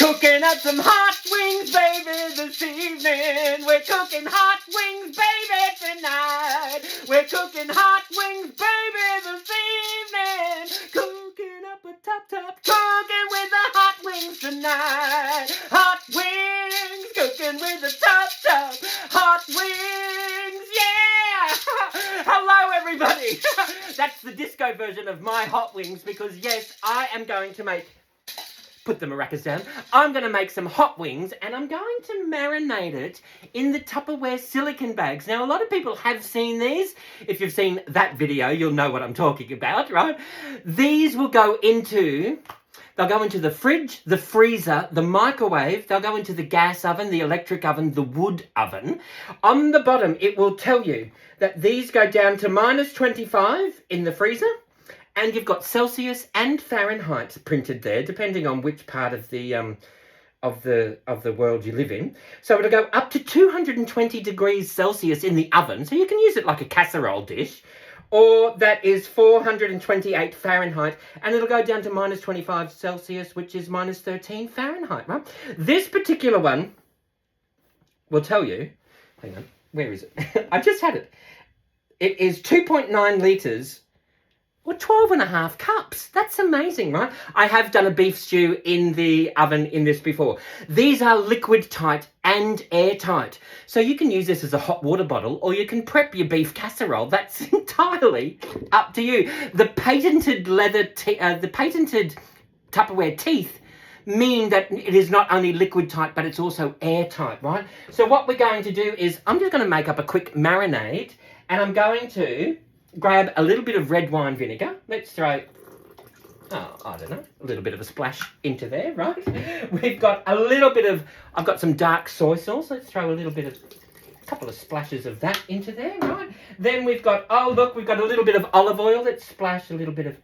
Cooking up some hot wings, baby, this evening. We're cooking hot wings, baby, tonight. We're cooking hot wings, baby, this evening. Cooking up a top, cooking with the hot wings tonight. Hot wings, cooking with the top. Hot wings, yeah! Hello, everybody. That's the disco version of my hot wings because, yes, I am going to make... Put the maracas down. I'm going to make some hot wings and I'm going to marinate it in the Tupperware silicone bags. Now, a lot of people have seen these. If you've seen that video, you'll know what I'm talking about, right? These will go into... They'll go into the fridge, the freezer, the microwave. They'll go into the gas oven, the electric oven, the wood oven. On the bottom, it will tell you that these go down to -25 in the freezer. And you've got Celsius and Fahrenheit printed there, depending on which part of the world you live in. So it'll go up to 220 degrees Celsius in the oven, so you can use it like a casserole dish, or that is 428 Fahrenheit, and it'll go down to -25 Celsius, which is -13 Fahrenheit, right? This particular one will tell you, hang on, where is it? I just had it. It is 2.9 litres, or 12.5 cups. That's amazing, right? I have done a beef stew in the oven in this before. These are liquid tight and airtight. So you can use this as a hot water bottle or you can prep your beef casserole. That's entirely up to you. The patented Tupperware teeth mean that it is not only liquid tight, but it's also airtight, right? So what we're going to do is I'm just going to make up a quick marinade and I'm going to grab a little bit of red wine vinegar. Let's throw, I don't know, a little bit of a splash into there, right? We've got a little bit of, I've got some dark soy sauce. Let's throw a couple of splashes of that into there, right? Then we've got, oh look, we've got a little bit of olive oil. Let's splash a little bit of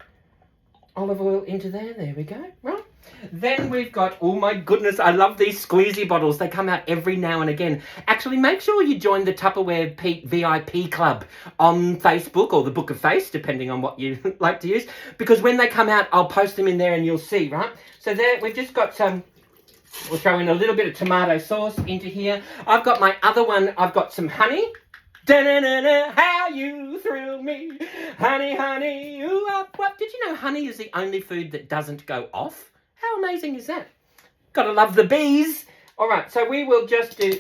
olive oil into there. There we go, right? Then we've got, oh my goodness, I love these squeezy bottles. They come out every now and again. Actually, make sure you join the Tupperware VIP Club on Facebook or the Book of Face, depending on what you like to use. Because when they come out, I'll post them in there and you'll see, right? So there, we've just got some, we'll throw in a little bit of tomato sauce into here. I've got my other one, I've got some honey. Da-na-na-na, how you thrill me. Honey, honey, ooh, up, up. Did you know honey is the only food that doesn't go off? How amazing is that? Gotta love the bees. All right, so we will just do,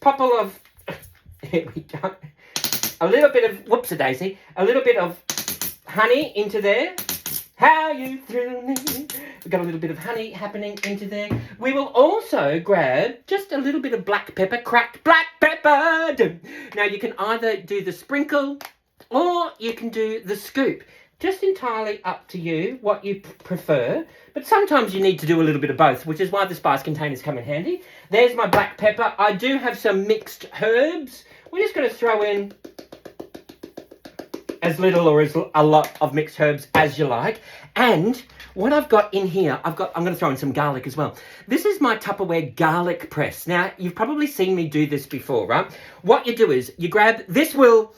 couple of, here we go. A little bit of, whoops-a-daisy, a little bit of honey into there. How you thrill me. We've got a little bit of honey happening into there. We will also grab just a little bit of black pepper, cracked black pepper. Now you can either do the sprinkle or you can do the scoop. Just entirely up to you, what you prefer. But sometimes you need to do a little bit of both, which is why the spice containers come in handy. There's my black pepper. I do have some mixed herbs. We're just going to throw in as little or as a lot of mixed herbs as you like. And what I've got in here, I'm going to throw in some garlic as well. This is my Tupperware garlic press. Now, you've probably seen me do this before, right? What you do is you grab, this will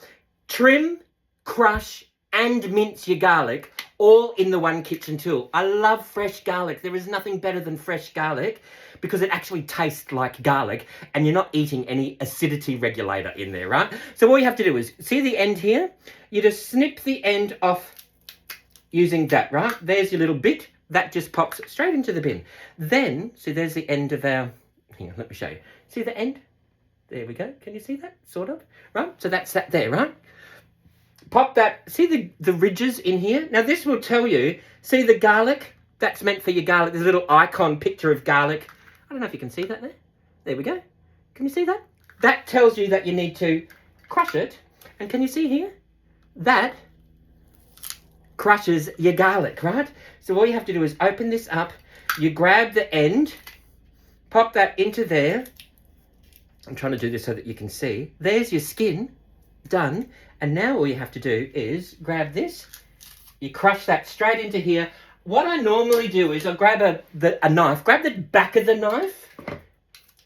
trim, crush, and mince your garlic all in the one kitchen tool. I love fresh garlic. There is nothing better than fresh garlic because it actually tastes like garlic and you're not eating any acidity regulator in there, right? So all you have to do is, see the end here? You just snip the end off using that, right? There's your little bit. That just pops straight into the bin. Then, see there's the end of our, hang on, let me show you. See the end? There we go. Can you see that? Sort of, right? So that's that there, right? Pop that, see the ridges in here? Now this will tell you, see the garlic? That's meant for your garlic. There's a little icon picture of garlic. I don't know if you can see that there. There we go. Can you see that? That tells you that you need to crush it. And can you see here? That crushes your garlic, right? So all you have to do is open this up. You grab the end, pop that into there. I'm trying to do this so that you can see. There's your skin, done. And now all you have to do is grab this, you crush that straight into here. What I normally do is I grab a knife, grab the back of the knife,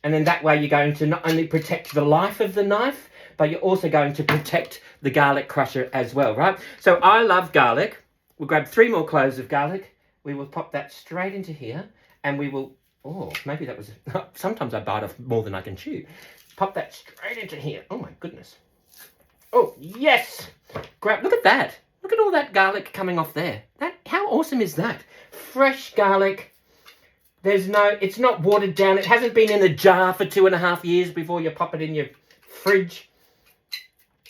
and then that way you're going to not only protect the life of the knife, but you're also going to protect the garlic crusher as well, right? So I love garlic. We'll grab 3 more cloves of garlic. We will pop that straight into here. And we will, oh, maybe that was, sometimes I bite off more than I can chew. Pop that straight into here. Oh my goodness. Oh, yes. Grab, look at that. Look at all that garlic coming off there. How awesome is that? Fresh garlic. There's no, it's not watered down. It hasn't been in a jar for 2.5 years before you pop it in your fridge.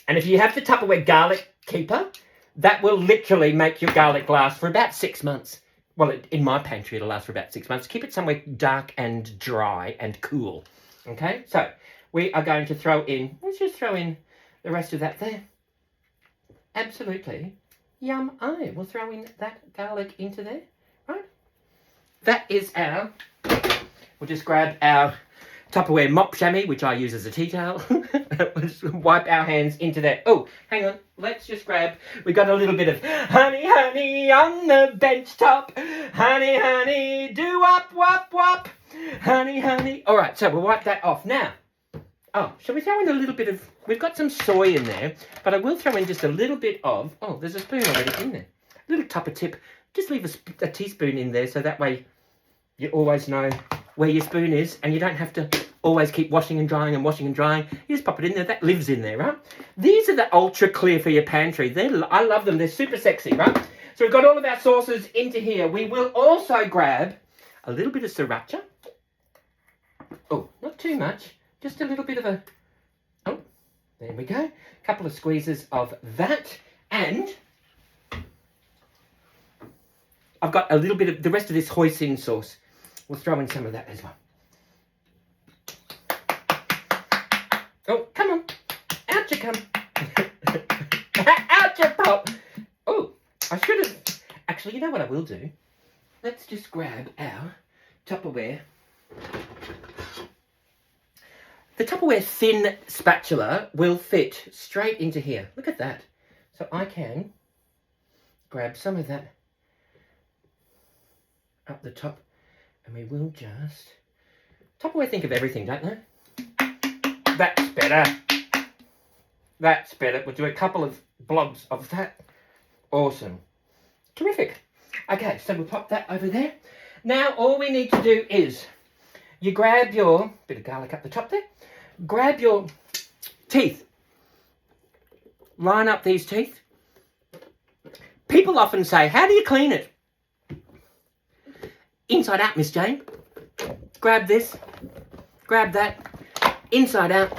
And if you have the Tupperware garlic keeper, that will literally make your garlic last for about 6 months. Well, in my pantry, it'll last for about 6 months. Keep it somewhere dark and dry and cool. Okay, so we are going to throw in, let's just throw in the rest of that there. Absolutely. Yum. We'll throw in that garlic into there, right? That is our, we'll just grab our Tupperware mop chamois, which I use as a tea towel. Wipe our hands into that. Oh, hang on. Let's just grab, we got a little bit of honey, honey on the bench top. Honey, honey, do wop, wop, wop. Honey, honey. All right, so we'll wipe that off. Now, oh, shall we throw in a little bit of, we've got some soy in there, but I will throw in just a little bit of, oh, there's a spoon already in there. A little tupper tip. Just leave a teaspoon in there so that way you always know where your spoon is and you don't have to always keep washing and drying and washing and drying. You just pop it in there. That lives in there, right? These are the ultra clear for your pantry. I love them. They're super sexy, right? So we've got all of our sauces into here. We will also grab a little bit of sriracha. Oh, not too much. Just a little bit of a, oh, there we go. A couple of squeezes of that. And I've got a little bit of the rest of this hoisin sauce. We'll throw in some of that as well. Oh, come on. Out you come. Out you pop. Oh, I should have. Actually, you know what I will do? Let's just grab our Tupperware. The Tupperware thin spatula will fit straight into here. Look at that. So I can grab some of that up the top and we will just... Tupperware think of everything, don't they? That's better. That's better. We'll do a couple of blobs of that. Awesome. Terrific. Okay, so we'll pop that over there. Now all we need to do is you grab your bit of garlic up the top there. Grab your teeth. Line up these teeth. People often say, how do you clean it? Inside out, Miss Jane. Grab this. Grab that. Inside out.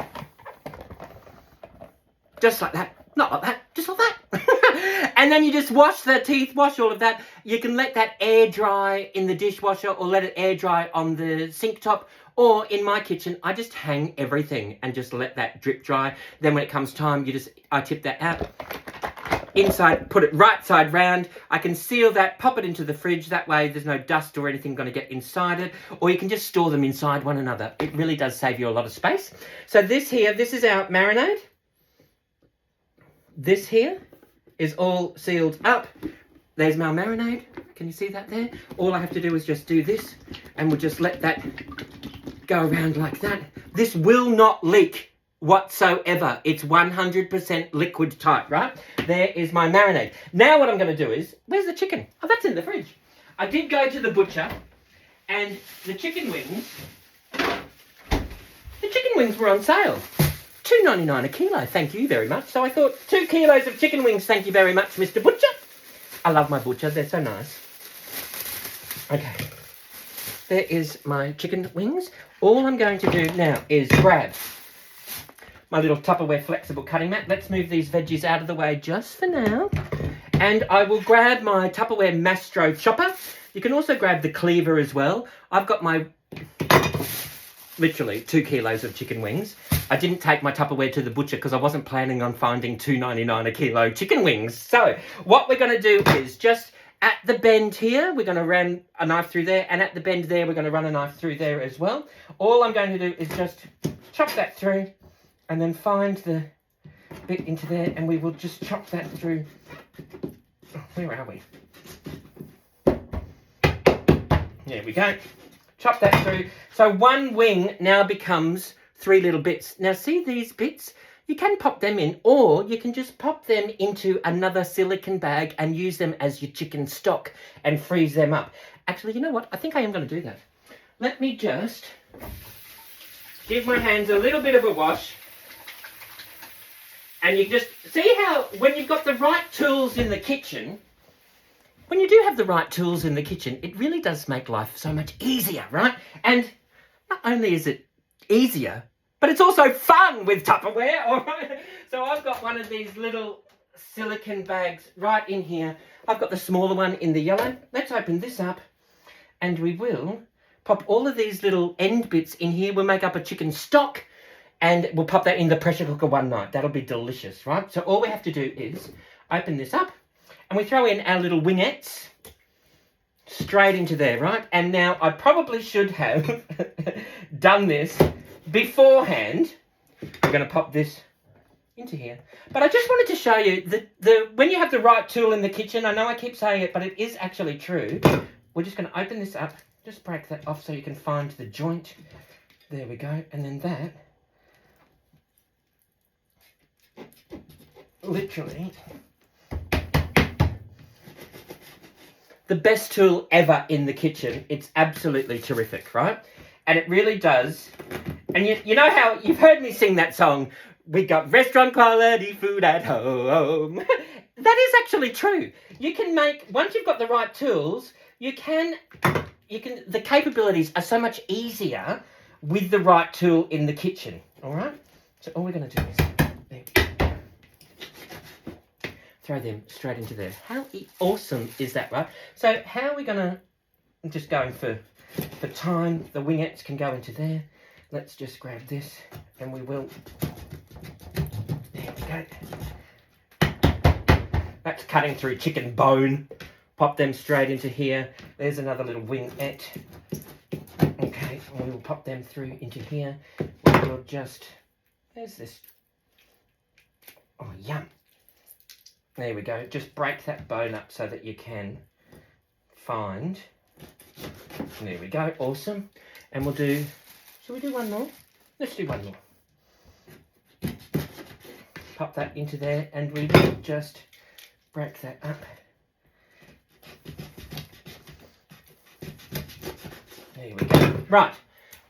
Just like that. Not like that. Just like that. And then you just wash the teeth. Wash all of that. You can let that air dry in the dishwasher or let it air dry on the sink top. Or in my kitchen, I just hang everything and just let that drip dry. Then when it comes time, I tip that out. Inside, put it right side round. I can seal that, pop it into the fridge. That way there's no dust or anything going to get inside it. Or you can just store them inside one another. It really does save you a lot of space. So this is our marinade. This here is all sealed up. There's my marinade. Can you see that there? All I have to do is just do this and we'll just let that go around like that. This will not leak whatsoever. It's 100% liquid type, right? There is my marinade. Now what I'm going to do is, where's the chicken? Oh, that's in the fridge. I did go to the butcher and the chicken wings were on sale. $2.99 a kilo, thank you very much. So I thought 2 kilos of chicken wings, thank you very much, Mr. Butcher. I love my butcher, they're so nice. Okay, there is my chicken wings. All I'm going to do now is grab my little Tupperware flexible cutting mat. Let's move these veggies out of the way just for now. And I will grab my Tupperware Mastro chopper. You can also grab the cleaver as well. I've got my, literally 2 kilos of chicken wings. I didn't take my Tupperware to the butcher because I wasn't planning on finding $2.99 a kilo chicken wings. So what we're going to do is just at the bend here, we're going to run a knife through there. And at the bend there, we're going to run a knife through there as well. All I'm going to do is just chop that through and then find the bit into there. And we will just chop that through. Oh, where are we? There we go. Chop that through. So one wing now becomes 3 little bits. Now see these bits? you can pop them in, or you can just pop them into another silicone bag and use them as your chicken stock and freeze them up. Actually, you know what? I think I am going to do that. Let me just give my hands a little bit of a wash. And you just see how when you've got the right tools in the kitchen, when you do have the right tools in the kitchen, it really does make life so much easier, right? And not only is it easier, but it's also fun with Tupperware, all right? So I've got one of these little silicone bags right in here. I've got the smaller one in the yellow. Let's open this up and we will pop all of these little end bits in here. We'll make up a chicken stock and we'll pop that in the pressure cooker one night. That'll be delicious, right? So all we have to do is open this up and we throw in our little wingettes straight into there, right? And now I probably should have done this beforehand. We're going to pop this into here. But I just wanted to show you that when you have the right tool in the kitchen, I know I keep saying it, but it is actually true. We're just going to open this up, just break that off so you can find the joint. There we go. And then that, literally, the best tool ever in the kitchen. It's absolutely terrific, right? And it really does. And you know how you've heard me sing that song, we got restaurant quality food at home. That is actually true. You can make, once you've got the right tools, the capabilities are so much easier with the right tool in the kitchen, all right? So all we're going to do is throw them straight into there. How awesome is that, right? So how are we going to, I'm just going for time, the wingettes can go into there. Let's just grab this and we will, there we go. That's cutting through chicken bone. Pop them straight into here. There's another little wingette. Okay, and we will pop them through into here. We will just, there's this, oh yum. There we go. Just break that bone up so that you can find. There we go. Awesome. And we'll do, shall we do one more? Let's do one more. Pop that into there and we will just break that up. There we go. Right.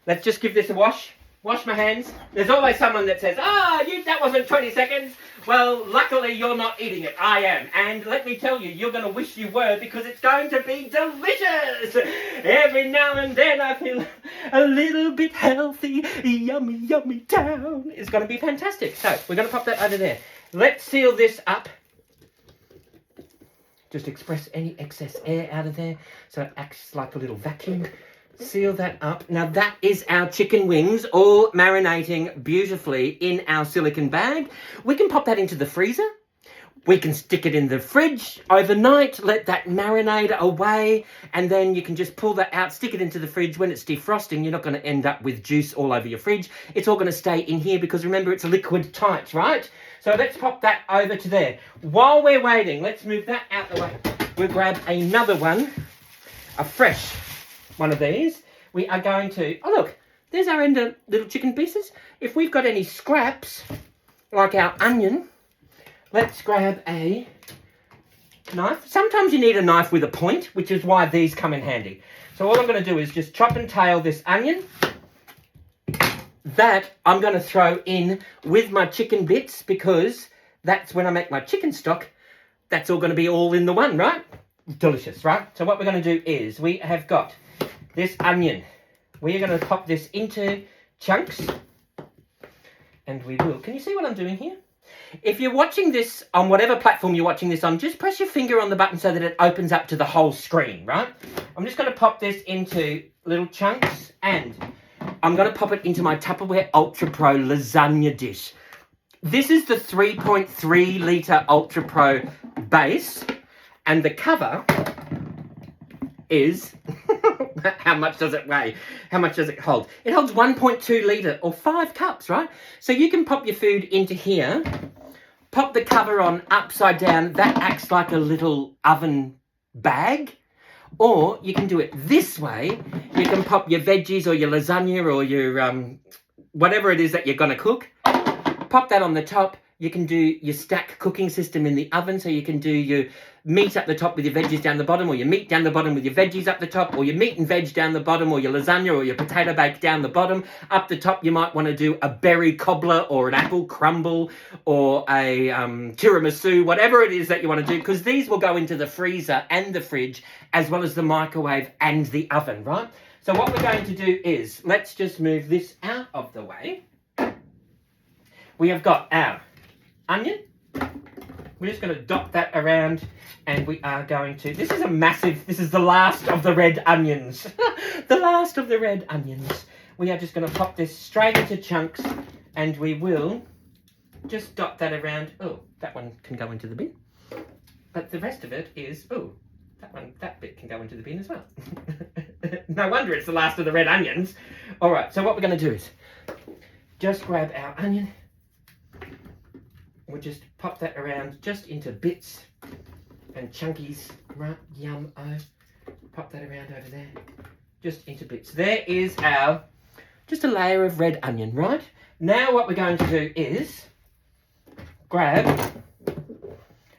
Let's just give this a wash. Wash my hands. There's always someone that says, that wasn't 20 seconds. Well, luckily you're not eating it. I am. And let me tell you, you're going to wish you were because it's going to be delicious. Every now and then I feel a little bit healthy. Yummy, yummy town. It's going to be fantastic. So we're going to pop that over there. Let's seal this up. Just express any excess air out of there so it acts like a little vacuum. Seal that up. Now that is our chicken wings all marinating beautifully in our silicone bag. We can pop that into the freezer. We can stick it in the fridge overnight, let that marinate away, and then you can just pull that out, stick it into the fridge. When it's defrosting, you're not going to end up with juice all over your fridge. It's all going to stay in here because remember, it's liquid tight, right? So let's pop that over to there. While we're waiting, let's move that out the way. We'll grab another one, a fresh one of these. We are going to, oh look, there's our end of little chicken pieces. If we've got any scraps, like our onion, let's grab a knife. Sometimes you need a knife with a point, which is why these come in handy. So all I'm going to do is just chop and tail this onion. That I'm going to throw in with my chicken bits because that's when I make my chicken stock. That's all going to be all in the one, right? Delicious, right? So what we're going to do is we have got this onion. We are going to pop this into chunks. And we will. Can you see what I'm doing here? If you're watching this on whatever platform you're watching this on, just press your finger on the button so that it opens up to the whole screen, right? I'm just going to pop this into little chunks and I'm going to pop it into my Tupperware Ultra Pro lasagna dish. This is the 3.3 litre Ultra Pro base and the cover is, how much does it weigh? How much does it hold? It holds 1.2 litre or 5 cups, right? So you can pop your food into here, pop the cover on upside down. That acts like a little oven bag. Or you can do it this way. You can pop your veggies or your lasagna or your whatever it is that you're going to cook. pop that on the top. You can do your stack cooking system in the oven, so you can do your meat up the top with your veggies down the bottom, or your meat down the bottom with your veggies up the top, or your meat and veg down the bottom, or your lasagna or your potato bake down the bottom. Up the top, you might want to do a berry cobbler or an apple crumble or a tiramisu, whatever it is that you want to do, because these will go into the freezer and the fridge, as well as the microwave and the oven, right? So what we're going to do is, let's just move this out of the way. We have got our onion. We're just going to dot that around, and we are going to, this is the last of the red onions. The last of the red onions. We are just going to pop this straight into chunks, and we will just dot that around. Oh, that one can go into the bin. But the rest of it is, that bit can go into the bin as well. No wonder it's the last of the red onions. All right, so what we're going to do is just grab our onion. We'll just pop that around just into bits and chunkies, right? Pop that around over there, just into bits. There is just a layer of red onion, right? Now what we're going to do is grab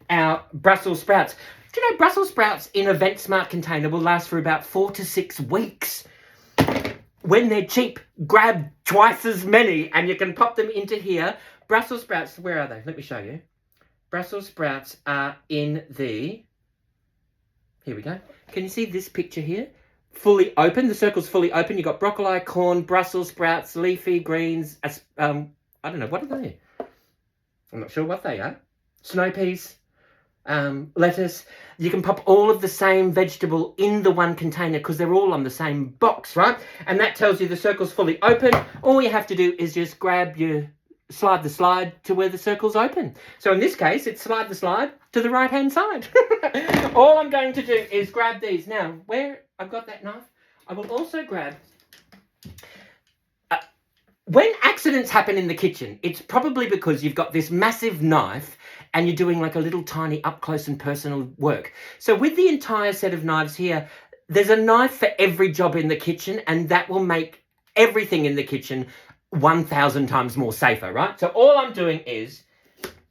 our Brussels sprouts. Do you know Brussels sprouts in a Vent Smart container will last for about 4 to 6 weeks? When they're cheap, grab twice as many and you can pop them into here. Brussels sprouts, where are they? Let me show you. Brussels sprouts are in the... Here we go. Can you see this picture here? Fully open. The circle's fully open. You've got broccoli, corn, Brussels sprouts, leafy greens. I don't know. What are they? I'm not sure what they are. Snow peas, lettuce. You can pop all of the same vegetable in the one container because they're all on the same box, right? And that tells you the circle's fully open. All you have to do is just grab your... slide the slide to where the circle's open. So in this case, it's slide the slide to the right-hand side. All I'm going to do is grab these. Now, where I've got that knife, I will also grab... when accidents happen in the kitchen, it's probably because you've got this massive knife and you're doing like a little tiny up-close and personal work. So with the entire set of knives here, there's a knife for every job in the kitchen, and that will make everything in the kitchen 1,000 times more safer, right? So all I'm doing is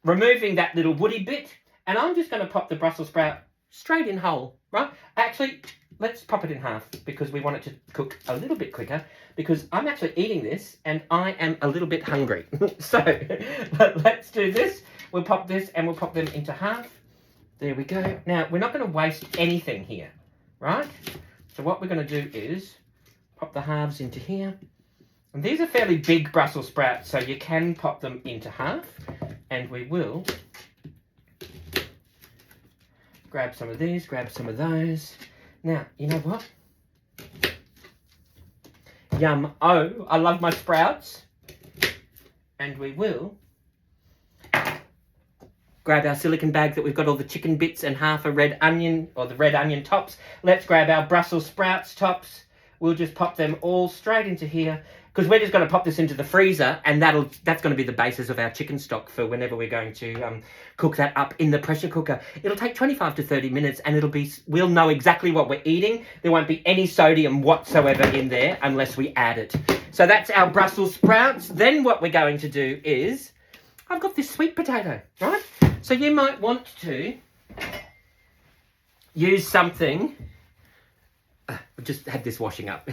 removing that little woody bit, and I'm just going to pop the Brussels sprout straight in whole, right? Actually, let's pop it in half because we want it to cook a little bit quicker, because I'm actually eating this and I am a little bit hungry. So let's do this. We'll pop this and we'll pop them into half. There we go. Now, we're not going to waste anything here, right? So what we're going to do is pop the halves into here. And these are fairly big Brussels sprouts, so you can pop them into half. And we will grab some of these, grab some of those. Now, you know what? Yum. Oh, I love my sprouts. And we will grab our silicone bag that we've got all the chicken bits and half a red onion, or the red onion tops. Let's grab our Brussels sprouts tops. We'll just pop them all straight into here, because we're just going to pop this into the freezer, and that's going to be the basis of our chicken stock for whenever we're going to cook that up in the pressure cooker. It'll take 25 to 30 minutes, and we'll know exactly what we're eating. There won't be any sodium whatsoever in there unless we add it. So that's our Brussels sprouts. Then what we're going to do is, I've got this sweet potato, right? So you might want to use something... I've just had this washing up.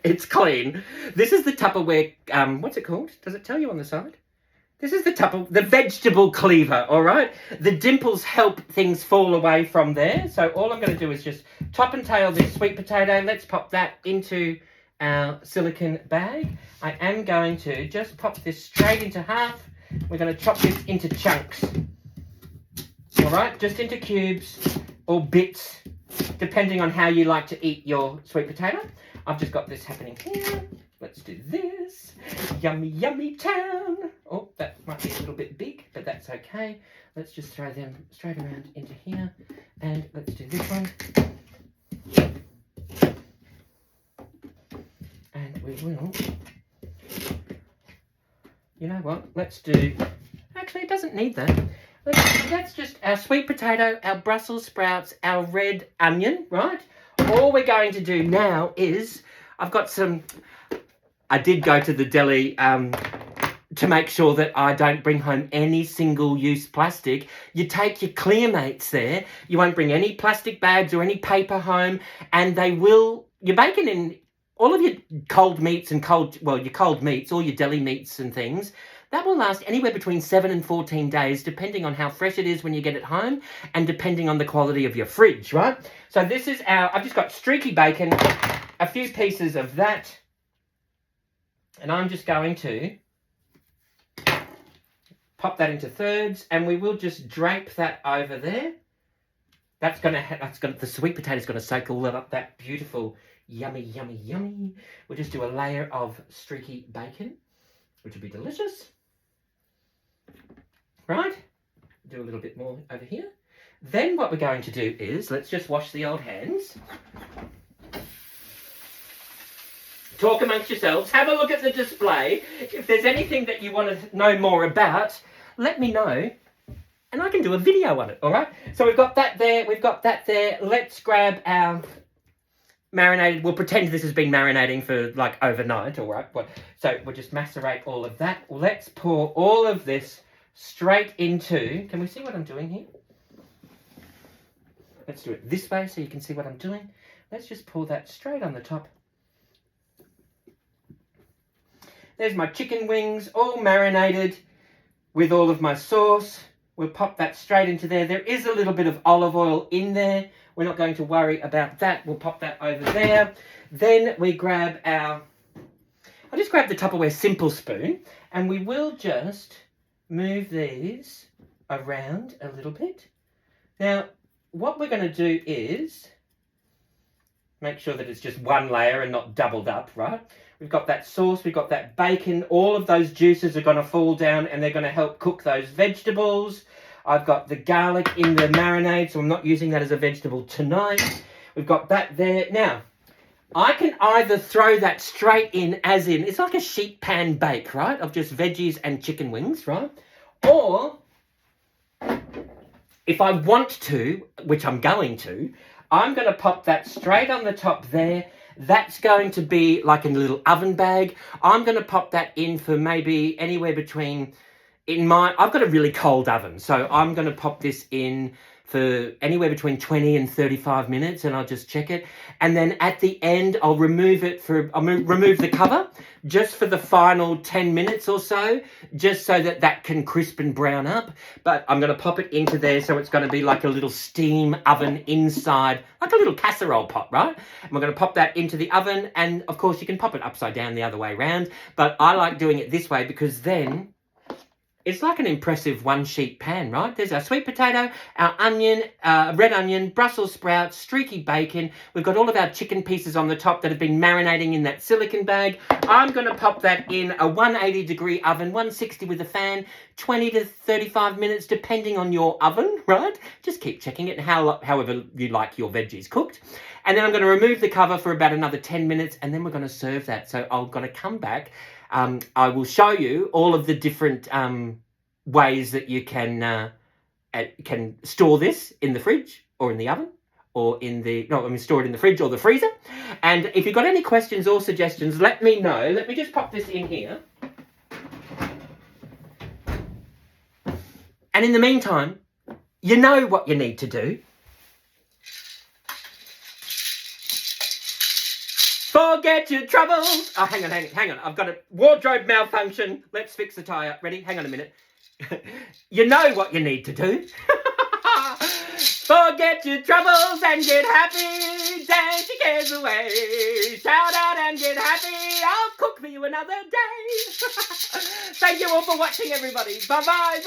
It's clean. This is the Tupperware, what's it called? Does it tell you on the side? This is the vegetable cleaver, all right? The dimples help things fall away from there. So all I'm going to do is just top and tail this sweet potato. Let's pop that into our silicone bag. I am going to just pop this straight into half. We're going to chop this into chunks. All right, just into cubes or bits, depending on how you like to eat your sweet potato. I've just got this happening here. Let's do this. Yummy, yummy town. Oh, that might be a little bit big, but that's okay. Let's just throw them straight around into here. And let's do this one. And we will... You know what? Let's do... Actually, it doesn't need that. That's just our sweet potato, our Brussels sprouts, our red onion, right? All we're going to do now is, I've got some, I did go to the deli to make sure that I don't bring home any single-use plastic. You take your clear mates there. You won't bring any plastic bags or any paper home, and your bacon in all of your cold meats and your cold meats, all your deli meats and things, that will last anywhere between 7 and 14 days, depending on how fresh it is when you get it home and depending on the quality of your fridge, right? So this is I've just got streaky bacon, a few pieces of that, and I'm just going to pop that into thirds, and we will just drape that over there. The sweet potato's gonna soak all up that beautiful, yummy, yummy, yummy. We'll just do a layer of streaky bacon, which will be delicious. Right? Do a little bit more over here. Then what we're going to do is, let's just wash the old hands. Talk amongst yourselves. Have a look at the display. If there's anything that you want to know more about, let me know, and I can do a video on it, all right? So we've got that there. We've got that there. Let's grab our marinated. We'll pretend this has been marinating for like overnight, all right? So we'll just macerate all of that. Let's pour all of this straight into, can we see what I'm doing here? Let's do it this way so you can see what I'm doing. Let's just pour that straight on the top. There's my chicken wings, all marinated with all of my sauce. We'll pop that straight into there. There is a little bit of olive oil in there. We're not going to worry about that. We'll pop that over there. Then we grab I'll just grab the Tupperware simple spoon, and we will just move these around a little bit. Now, what we're going to do is make sure that it's just one layer and not doubled up, right? We've got that sauce, we've got that bacon. All of those juices are going to fall down and they're going to help cook those vegetables. I've got the garlic in the marinade, so I'm not using that as a vegetable tonight. We've got that there. Now, I can either throw that straight in as in, it's like a sheet pan bake, right? Of just veggies and chicken wings, right? Or, if I want to, which I'm going to pop that straight on the top there. That's going to be like a little oven bag. I'm going to pop that in for maybe anywhere between, I've got a really cold oven, so I'm going to pop this in for anywhere between 20 and 35 minutes, and I'll just check it. And then at the end, I'll remove the cover just for the final 10 minutes or so, just so that can crisp and brown up. But I'm going to pop it into there, so it's going to be like a little steam oven inside, like a little casserole pot, right? And we're going to pop that into the oven, and of course you can pop it upside down the other way around, but I like doing it this way because then it's like an impressive one-sheet pan, right? There's our sweet potato, our onion, red onion, Brussels sprouts, streaky bacon. We've got all of our chicken pieces on the top that have been marinating in that silicone bag. I'm going to pop that in a 180-degree oven, 160 with a fan, 20 to 35 minutes, depending on your oven, right? Just keep checking it, however you like your veggies cooked. And then I'm going to remove the cover for about another 10 minutes, and then we're going to serve that. So I'm going to come back. I will show you all of the different ways that you can store this in the fridge or in the oven or store it in the fridge or the freezer. And if you've got any questions or suggestions, let me know. Let me just pop this in here. And in the meantime, you know what you need to do. Forget your troubles. Oh, hang on. I've got a wardrobe malfunction. Let's fix the tyre. Ready? Hang on a minute. You know what you need to do. Forget your troubles and get happy. Dance your cares away. Shout out and get happy. I'll cook for you another day. Thank you all for watching, everybody. Bye-bye.